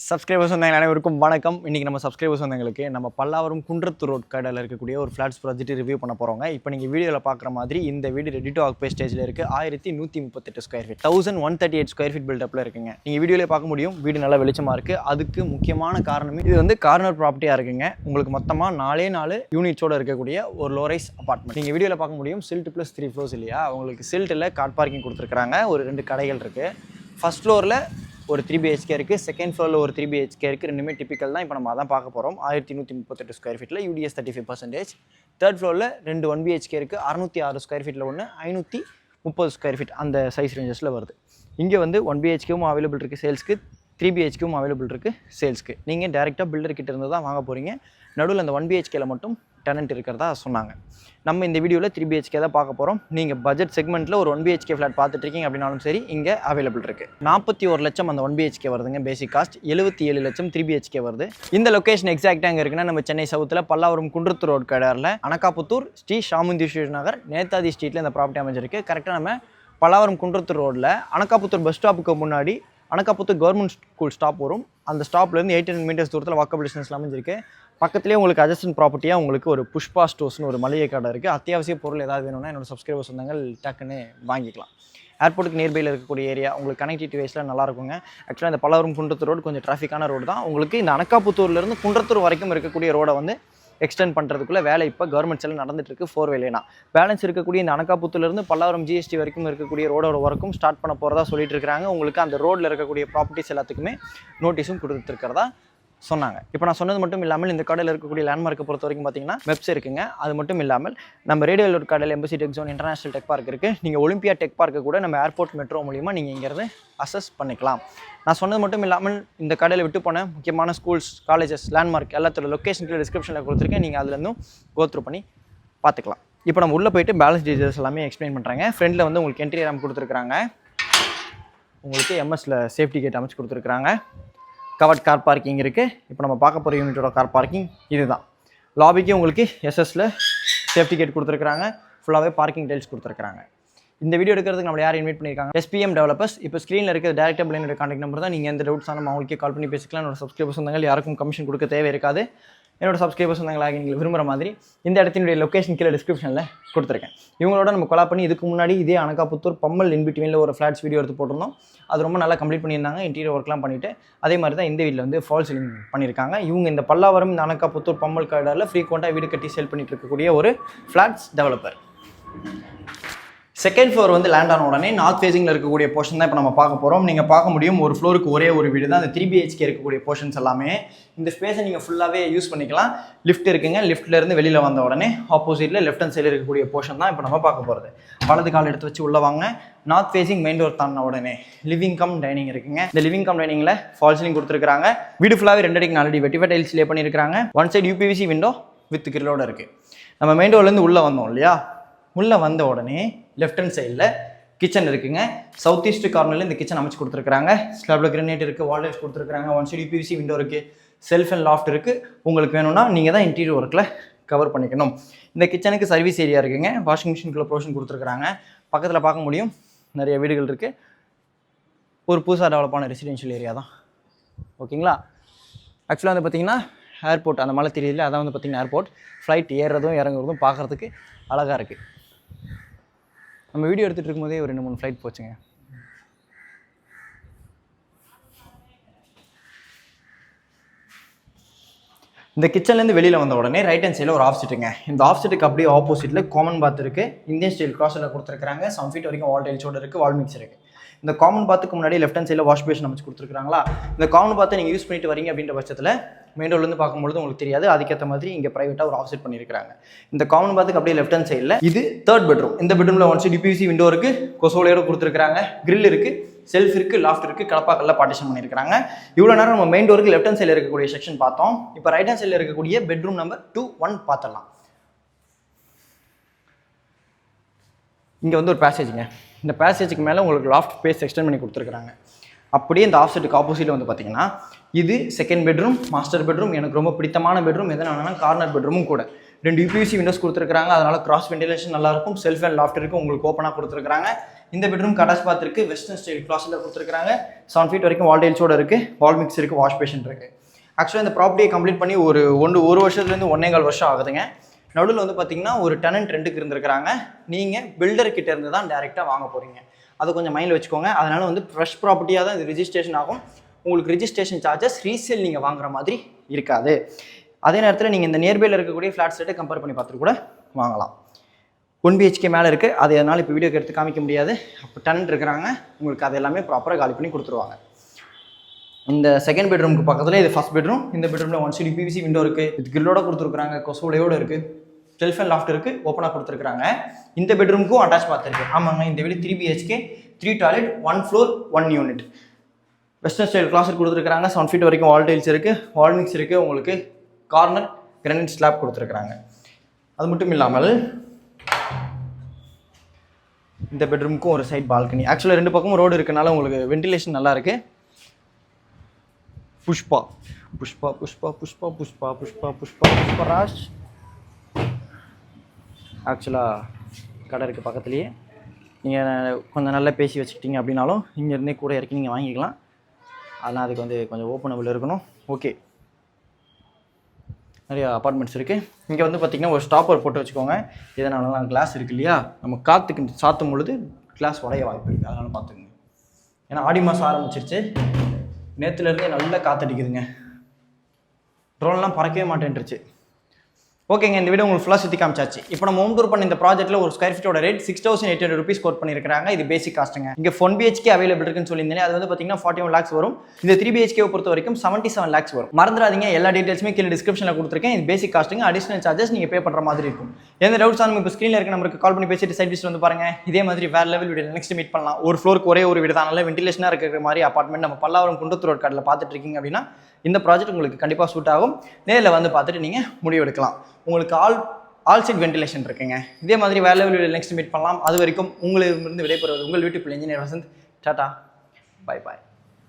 Subscribers வந்தாங்க அனைவருக்கும் வணக்கம். இன்றைக்கி நம்ம சப்ஸ்கிரைபர்ஸ் வந்தவங்களுக்கு நம்ம பல்லாவரம் குன்றத்தூர் ரோட் கடையில் இருக்கக்கூடிய ஒரு ஃப்ளாட்ஸ் ப்ராஜெக்ட் ரிவ்யூ பண்ண போகிறோங்க. இப்போ நீங்கள் வீடியோவில் பார்க்குற மாதிரி இந்த வீடு ரெடி டு ஆக்குபை ஸ்டேஜில் இருக்குது. 1138 ஸ்கொயர் ஃபீட், 1138 ஸ்கொயர் ஃபீட் பில்டப்பில் இருக்குங்க. நீங்கள் வீடியோவிலே பார்க்க முடியும், வீடு நல்லா வெளிச்சமாக இருக்குது. அதுக்கு முக்கியமான காரணமே இது வந்து கார்னர் ப்ராப்பர்ட்டியாக இருக்குங்க. உங்களுக்கு மொத்தமாக 4 யூனிட்ஸோடு இருக்கக்கூடிய ஒரு லோரைஸ் அப்பார்ட்மெண்ட். நீங்கள் வீடியோவில் பார்க்க முடியும், சில்ட் ப்ளஸ் 3 ஃப்ளோர்ஸ் இல்லையா. உங்களுக்கு சில்ட்டில் கார் பார்க்கிங் கொடுத்துருக்காங்க. ஒரு 2 கடைகள் இருக்குது. ஃபர்ஸ்ட் ஃப்ளோரில் ஒரு 3 BHK இருக்குது, செகண்ட் ஃப்ளோரில் ஒரு 3 BHK இருக்குது. ரெண்டுமே டிப்பிக்கல் தான். இப்போ நம்ம அதான் பார்க்க போகிறோம். 1138 ஸ்கொயர் ஃபீட்டில் UDS 35%. தேர்ட் ஃப்ளோரில் 2 1 BHK இருக்குது, 606 ஸ்கொயர் ஃபீட்டில் ஒன்று, 530 ஸ்கொயர் ஃபீட் அந்த சைஸ் ரேஞ்சஸில் வருது. இங்கே வந்து 1 BHKவும் அவைலபிள் இருக்குது சேல்ஸ்க்கு, 3 BHKவும் அவைலபிள் இருக்குது சேல்ஸ்க்கு. நீங்கள் டேரெக்டாக பில்டர் கிட்ட இருந்து தான் வாங்க போகிறீங்க. நடுவில் அந்த 1 BHKல மட்டும் டெனன்ட் இருக்கிறதா சொன்னாங்க. நம்ம இந்த வீடியோவில் 3 BHK தான் பார்க்க போகிறோம். நீங்கள் பட்ஜெட் செக்மெண்ட்டில் ஒரு 1 BHK ஃப்ளாட் பார்த்துட்ருக்கீங்க அப்படின்னாலும் சரி, இங்கே அவைலபிள் இருக்குது. 41 லட்சம் அந்த 1 BHK வருதுங்க பேசிக் காஸ்ட். 77 லட்சம் 3 BHK வருது. இந்த லொக்கேஷன் எக்ஸாக்டாக எங்கே இருக்குன்னா, நம்ம சென்னை சவுத்தில் பல்லாவரம் குன்றத்தூர் ரோட் கடையில் அனகாபுத்தூர் ஸ்ரீ சாமுந்தீஸ்வரர் நகர் நேதாஜி ஸ்ட்ரீட்டில் இந்த ப்ராப்பர்ட்டி அமைஞ்சிருக்கு. கரெக்டாக நம்ம பல்லாவரம் குன்றத்தூர் ரோட்டில் அனகாபுத்தூர் பஸ் ஸ்டாப்புக்கு முன்னாடி அனகாபுத்தூர் கவர்மெண்ட் ஸ்கூல் ஸ்டாப் வரும். அந்த ஸ்டாப்லேருந்து 800 மீட்டர்ஸ் தூரத்தில் வாக்கபிள் டிஸ்டன்ஸில் அமைஞ்சிருக்கு. பக்கத்துலேயே உங்களுக்கு அட்ஜஸ்டன் ப்ராப்பர்ட்டியாக உங்களுக்கு ஒரு புஷ்பா ஸ்டோர்ஸ்னு ஒரு மளிகை கடை இருக்குது. அத்தியாவசிய பொருள் ஏதாவது வேணும்னா என்னோட சப்ஸ்கிரைபர்ஸ் வந்தாங்க டக்குன்னு வாங்கிக்கலாம். ஏர்போர்ட்டுக்கு நியர்பையில் இருக்கக்கூடிய ஏரியா, உங்களுக்கு கனெக்டிவிட்டி வைஸில் நல்லா இருக்குங்க. ஆக்சுவலாக இந்த பல்லாவரம் குன்றத்தூர் ரோடு கொஞ்சம் டிராஃபிக்கான ரோடு தான். உங்களுக்கு இந்த அனகாபுத்தூர்லேருந்து குன்றத்தூர் வரைக்கும் இருக்கக்கூடிய ரோடை வந்து எக்ஸ்டெண்ட் பண்ணுறதுக்குள்ளே வேலை இப்போ கவர்மெண்ட் சைடில் நடந்துட்டு இருக்கு. 4 வேலைனா பேலன்ஸ் இருக்கக்கூடிய இந்த அனகாபுத்தூர்லேருந்து பல்லாவரம் GST வரைக்கும் இருக்கக்கூடிய ரோடோட ஒர்க்கும் ஸ்டார்ட் பண்ண போகிறதா சொல்லிட்டு இருக்காங்க. உங்களுக்கு அந்த ரோட்டில் இருக்கக்கூடிய ப்ராப்பர்ட்டிஸ் எல்லாத்துக்குமே நோட்டீஸும் கொடுத்துருக்கிறதா சொன்னாங்க. இப்போ நான் சொன்னது மட்டும் இல்லாமல் இந்த கடையில் இருக்கக்கூடிய லேண்ட்மார்க்கை பொறுத்த வரைக்கும் பார்த்தீங்கன்னா வெப்ஸ் இருக்குங்க. அது மட்டும் இல்லாமல் நம்ம ரேடியோவில் ஒரு கடையில் embassy tech zone international tech park இருக்குது. நீங்கள் ஒலிம்பியா டெக் பார்க்கு கூட நம்ம ஏர்போர்ட் மெட்ரோ மூலிமா நீங்கள் இங்கேருந்து அசஸ் பண்ணிக்கலாம். நான் சொன்னது மட்டும் இல்லாமல் இந்த கடையில் விட்டு போன முக்கியமான ஸ்கூல்ஸ், காலேஜஸ், லேண்ட்மார்க் எல்லாத்தோட லொக்கேஷனுக்கு டிஸ்கிரிப்ஷனில் கொடுத்துருக்கேன். நீங்கள் அதுலேருந்தும் கோத்ரூ பண்ணி பார்த்துக்கலாம். இப்போ நம்ம உள்ளே போயிட்டு பேலன்ஸ் டீட்டெயில்ஸ் எல்லாமே எக்ஸ்பிளைன் பண்ணுறாங்க. ஃப்ரெண்டில் வந்து உங்களுக்கு என்ட்ரி ரேம் கொடுத்துருக்காங்க. உங்களுக்கு எம்எஸ்ல சேஃப்டி கேட் அமைச்சு கொடுத்துருக்காங்க. கவர்ட் கார் பார்க்கிங் இருக்குது. இப்போ நம்ம பார்க்க போகிற யூனிட்டோட கார் பார்க்கிங் இதுதான். லாபிக்கு உங்களுக்கு எஸ்எஸ்ல சேஃப்டி கேட் கொடுத்துருக்காங்க. ஃபுல்லாகவே பார்க்கிங் டைல்ஸ் கொடுத்துருக்காங்க. இந்த வீடியோ எடுக்கிறதுக்கு நம்மளை யார் இன்வைட் பண்ணியிருக்காங்க? SPM developers. இப்போ ஸ்க்ரீனில் இருக்கிற டேரக்டாக பிள்ளைங்களோட கான்டாக்ட் நம்பர் தான். நீங்கள் எந்த டவுட்ஸ் ஆனால் அவங்களுக்கே கால் பண்ணி பேசிக்கலாம். என்னோட சப்ஸ்கிரைபர்ஸ் வந்தாங்க யாருக்கும் கமிஷன் கொடுக்க தேவை இருக்காது. என்னோட சப்ஸ்கிரைபர்ஸ் வந்தாங்களாக நீங்கள் விரும்புகிற மாதிரி இந்த இடத்தினுடைய லொக்கேஷன் கீழே டிஸ்கிரிப்ஷனில் கொடுத்துருக்கேன். இவங்களோட நம்ம கொலா பண்ணி இதுக்கு முன்னாடி இதே அனகாபுத்தூர் பம்மல் இன்பிட்வீனில் ஒரு ஃப்ளாட்ஸ் வீடியோ எடுத்து போட்டிருந்தோம். அது ரொம்ப நல்லா கம்ப்ளீட் பண்ணியிருந்தாங்க. இன்டீரியர் ஒர்க்லாம் பண்ணிவிட்டு அதே மாதிரி தான் இந்த வீட்டில் வந்து ஃபால் சீலிங் பண்ணியிருக்காங்க. இவங்க இந்த பல்லாவரம் இந்த அனகாபுத்தூர் பம்மல் கார்டரில் ஃப்ரீக்வெண்ட்டாக வீடு கட்டி சேல் பண்ணிட்டு இருக்கக்கூடிய ஒரு ஃப்ளாட்ஸ் டெவலப்பர். செகண்ட் ஃப்ளோர் வந்து லேண்ட் ஆன உடனே நார்த் ஃபேசிங்கில் இருக்கக்கூடிய போர்ஷன் தான் இப்போ நம்ம பார்க்க போகிறோம். நீங்கள் பார்க்க முடியும், ஒரு ஃப்ளோருக்கு ஒரே ஒரு வீடு தான். அந்த 3 BHK இருக்கக்கூடிய போர்ஷன்ஸ் எல்லாமே இந்த ஸ்பேஸை நீங்கள் ஃபுல்லாகவே யூஸ் பண்ணிக்கலாம். லிஃப்ட் இருக்குங்க. லிஃப்ட்லேருந்து வெளியில் வந்த உடனே ஆப்போசிட்டில் லெஃப்ட் ஹேண்ட் சைடில் இருக்கக்கூடிய போர்ஷன் தான் இப்போ நம்ம பார்க்க போகிறது. வலது கால் எடுத்து வச்சு உள்ளே வாங்க. நார்த் ஃபேசிங் மெயின் டோர் தாண்டின உடனே லிவிங் கம் டைனிங் இருக்குங்க. இந்த லிவிங் கம் டைனிங்கில் ஃபால் சீலிங் கொடுத்துருக்காங்க. வீடு ஃபுல்லாகவே 2 அடிக்கு 4 அடி வெட்டிஃபை டைல்ஸ் லே பண்ணியிருக்காங்க. One side UPVC window with கிரிலோட இருக்குது. நம்ம மெயின் டோர்லேருந்து உள்ளே வந்தோம் இல்லையா, உள்ளே வந்த உடனே லெஃப்ட் ஹேண்ட் சைடில் கிச்சன் இருக்குங்க. சவுத் ஈஸ்ட் கார்னரில் இந்த கிச்சன் அமைச்சு கொடுத்துருக்காங்க. ஸ்லாபில் கிரனேட் இருக்குது, வால் டைல்ஸ் கொடுத்துருக்காங்க. ஒன் சைடு UPVC விண்டோ இருக்குது, செல்ஃப் அண்ட் லாஃப்ட் இருக்குது. உங்களுக்கு வேணும்னா நீங்கள் தான் இன்டீரியர் ஒர்க்கில் கவர் பண்ணிக்கணும். இந்த கிச்சனுக்கு சர்வீஸ் ஏரியா இருக்குங்க. வாஷிங் மிஷினுக்குள்ள ப்ரொவிஷன் கொடுத்துருக்காங்க. பக்கத்தில் பார்க்க முடியும் நிறைய வீடுகள் இருக்குது. ஒரு புதுசாக டெவலப்பான ரெசிடென்ஷியல் ஏரியா தான். ஓகேங்களா. ஆக்சுவலாக வந்து பார்த்திங்கன்னா ஏர்போர்ட் அந்த மலை தெரியல, அதான் வந்து பார்த்திங்கன்னா ஏர்போர்ட். ஃப்ளைட் ஏறுறதும் இறங்குறதும் பார்க்குறதுக்கு அழகாக இருக்குது. நம்ம வீடியோ எடுத்துகிட்டு இருக்கும்போதே ஒரு 2-3 ஃப்ளைட் போச்சுங்க. இந்த கிச்சன்லேருந்து வெளியில் வந்த உடனே ரைட் ஹேண்ட் சைடில் ஒரு ஆஃப் சீட்டுங்க. இந்த ஆஃப் சீட்டுக்கு அப்படியே ஆப்போசிட்டில் காமன் பாத் இருக்குது. இந்தியன் ஸ்டைல் க்ராஸில் கொடுத்துருக்காங்க. 7 ஃபீட் வரைக்கும் வால் டைல்ஸோடு இருக்குது. வால் மிக்ஸ் இருக்குது. இந்த காமன் பாத்துக்கு முன்னாடி லெஃப்ட் ஹேண்ட் சைடில் வாஷ் பேஷன் அமைச்சு கொடுத்துருக்காங்களா. இந்த காமன் பாத்தை நீங்கள் யூஸ் பண்ணிட்டு வரீங்க அப்படின்ற பட்சத்தில் மெயின் டோர்லேருந்து பார்க்கும்போது உங்களுக்கு தெரியாது. அதுக்கேற்ற மாதிரி இங்கே ப்ரைவேட்டாக ஒரு ஆஃப்செட் பண்ணியிருக்காங்க. இந்த காமன் பாத்துக்கு அப்படியே லெஃப்ட் ஹேண்ட் சைடில் இது தேர்ட் பெட்ரூம். இந்த பெட்ரூமில் ஒன் சைடு UPVC விண்டோ இருக்குது, கொசோலையோட கொடுத்துருக்காங்க. கிரில் இருக்குது, செல்ஃப் இருக்குது, லாஃப்ட் இருக்குது, கடப்பாக்கல்ல பார்ட்டிஷன் பண்ணியிருக்காங்க. இவ்வளோ நேரம் நம்ம மெயின் டோருக்கு லெஃப்ட் ஹேண்ட் சைடில் இருக்கக்கூடிய செக்ஷன் பார்த்தோம். இப்போ ரைட் ஹேண்ட் சைடில் இருக்கக்கூடிய பெட்ரூம் நம்பர் 2-1 பார்த்துடலாம். இங்கே வந்து ஒரு பேசேஜுங்க. இந்த பேசேஜுக்கு மேலே உங்களுக்கு லாஃப்ட் ஸ்பேஸ் எக்ஸ்டெண்ட் பண்ணி கொடுத்துருக்காங்க. அப்படியே இந்த ஆஃப்செட்டுக்கு ஆப்போசிட்டில் வந்து பார்த்தீங்கன்னா இது செகண்ட் பெட்ரூம், மாஸ்டர் பெட்ரூம். எனக்கு ரொம்ப பிடித்தமான பெட்ரூம் எதனாலனா கார்னர் பெட்ரூமும் கூட. 2 UPVC விண்டோஸ் கொடுத்துருக்காங்க. அதனால் கிராஸ் வென்டிலேஷன் நல்லாயிருக்கும். செல்ஃப் அண்ட் லாஃப்ட் இருக்குது, உங்களுக்கு ஓப்பனாக கொடுத்துருக்காங்க. இந்த பெட்ரூம் அட்டாச் பாத் இருக்குது, வெஸ்டர்ன் ஸ்டைல் கிளாஸில் கொடுத்துருக்காங்க. 7 feet வரைக்கும் வால் டைல்ஸோட இருக்குது, வால் மிக்ஸ் இருக்குது, வாஷ் பேஷன் இருக்குது. ஆக்சுவலாக இந்த ப்ராப்பர்ட்டியை கம்ப்ளீட் பண்ணி ஒரு வருஷத்துலேருந்து 1.25 வருஷம் ஆகுதுங்க. நடுவில் வந்து பார்த்தீங்கன்னா ஒரு டெனன்ட் ரெண்டுக்கு இருந்திருக்கிறாங்க. நீங்கள் பில்டர்கிட்ட இருந்து தான் டேரெக்டாக வாங்க போகிறீங்க, அதை கொஞ்சம் மைண்டில் வச்சுக்கோங்க. அதனால் வந்து ஃப்ரெஷ் ப்ராப்பர்ட்டியாக தான் இது ரிஜிஸ்ட்ரேஷன் ஆகும். உங்களுக்கு ரிஜிஸ்ட்ரேஷன் சார்ஜஸ் ரீசேல் நீங்கள் வாங்குற மாதிரி இருக்காது. அதே நேரத்தில் நீங்கள் இந்த நியர்பையில் இருக்கக்கூடிய ஃப்ளாட் ரேட்டை கம்பேர் பண்ணி பார்த்துட்டு கூட வாங்கலாம். 1 BHK மேலே இருக்குது, அது என்னால் இப்போ வீடியோக்கு எடுத்து காமிக்க முடியாது. அப்போ டெனன்ட் இருக்கிறாங்க, உங்களுக்கு அது எல்லாமே ப்ராப்பராக காலி பண்ணி கொடுத்துருவாங்க. இந்த செகண்ட் பெட்ரூமுக்கு பக்கத்தில் இது ஃபர்ஸ்ட் பெட்ரூம். இந்த பெட்ரூமில் 1 CD PVC விண்டோ இருக்குது, இது கிரில்லோட கொடுத்துருக்காங்க, கொசுடையோடு இருக்குது, செல்ஃப் அண்ட் லாஃப்ட் இருக்குது, ஓப்பனாக கொடுத்துருக்காங்க. இந்த பெட்ரூமுக்கும் அட்டாச் பாத் இருக்குது. ஆமாங்க, இந்த வீடு 3 BHK 3 toilet 1 floor 1 unit. Western style closet கொடுத்துருக்காங்க. 7 feet வரைக்கும் வால் டைல்ஸ் இருக்குது, வால் மிக்ஸ் இருக்குது, உங்களுக்கு கார்னர் கிரானைட் ஸ்லாப் கொடுத்துருக்காங்க. அது மட்டும் இல்லாமல் இந்த பெட்ரூமுக்கும் ஒரு சைட் பால்கனி. ஆக்சுவலாக 2 பக்கமும் ரோடு இருக்கனால உங்களுக்கு வென்டிலேஷன் நல்லா இருக்குது. புஷ்பா புஷ்பா புஷ்பா புஷ்பா புஷ்பா புஷ்பா புஷ்பா புஷ்பராஜ். ஆக்சுவலாக கடை இருக்குது பக்கத்துலேயே. நீங்கள் கொஞ்சம் நல்லா பேசி வச்சுக்கிட்டீங்க அப்படின்னாலும் இங்கேருந்தே கூட இறக்கி நீங்கள் வாங்கிக்கலாம். அதனால் அதுக்கு வந்து கொஞ்சம் ஓப்பனபிள் இருக்கணும். ஓகே, நிறைய அப்பார்ட்மெண்ட்ஸ் இருக்குது. இங்கே வந்து பார்த்திங்கன்னா ஒரு ஸ்டாப்பர் போட்டு வச்சுக்கோங்க. இதனாலலாம் கிளாஸ் இருக்குது இல்லையா, நம்ம காற்றுக்கு சாத்தும் பொழுது கிளாஸ் உடைய வாய்ப்பு இருக்குது, அதனால் பார்த்துக்குங்க. ஏன்னா ஆடி மாதம் ஆரம்பிச்சிருச்சு, நேற்றுலேருந்தே நல்லா காற்றடிக்குதுங்க, ட்ரோன்லாம் பறக்கவே மாட்டேன்ருச்சு. ஓகேங்க, இந்த வீடியோ உங்களுக்கு ஃபுல்லாக சுற்றி காமிச்சாச்சு. இப்போ நம்ம ஹோம் டூர் பண்ண இந்த ப்ராஜெக்ட்டில் ஒரு ஸ்கொயர் ஃபீட்டோட ரேட் 6,800 rupees கோட் பண்ணியிருக்காங்க. இது பேசிக் காஸ்ட்டுங்க. இங்கே 1 BHK அவைலபிள் இருக்குன்னு சொல்லியிருந்தேன், அது வந்து பார்த்தீங்கன்னா 41 lakhs வரும். இந்த 3 BHK பொறுத்த வரைக்கும் 77 lakhs வரும். மறந்துடாதீங்க, எல்லா டீட்டெயில்ஸுமே கீழே டிஸ்கிரிப்ஷனில் கொடுத்துருக்கேன். இது பேசிக் காஸ்ட்டுங்க, அடிஷனல் சார்ஜஸ் நீங்கள் பே பண்ணுற மாதிரி இருக்கும். எந்த டவுட்ஸ் நம்ம இப்போ ஸ்க்ரீனில் இருக்க நம்பருக்கு கால் பண்ணி பேசிட்டு சைட் விசிட் வந்து பாருங்க. இதே மாதிரி வேறு லெவல் வீடியோ நெக்ஸ்ட் மீட் பண்ணலாம். ஒரு ஃப்ளோருக்கு ஒரே ஒரு வீடு தான், நல்ல வென்டிலேஷனாக இருக்கிற மாதிரி அப்பார்ட்மெண்ட் நம்ம பல்லாவரம் குன்றத்தூர் ரோட் கார்டில் பார்த்துட்டு இருக்கீங்க அப்படின்னா இந்த ப்ராஜெக்ட் உங்களுக்கு கண்டிப்பாக சூட் ஆகும். நேரில் வந்து பார்த்துட்டு நீங்கள் முடிவு எடுக்கலாம். உங்களுக்கு ஆல் சைட் வென்டிலேஷன் இருக்குங்க. இதே மாதிரி வேற லெவல் நெக்ஸ்ட் மீட் பண்ணலாம். அது வரைக்கும் உங்களிடமிருந்து விடைபெறுவது உங்கள் வீட்டு பிள்ளை engineer Vasanth. Tata, bye bye.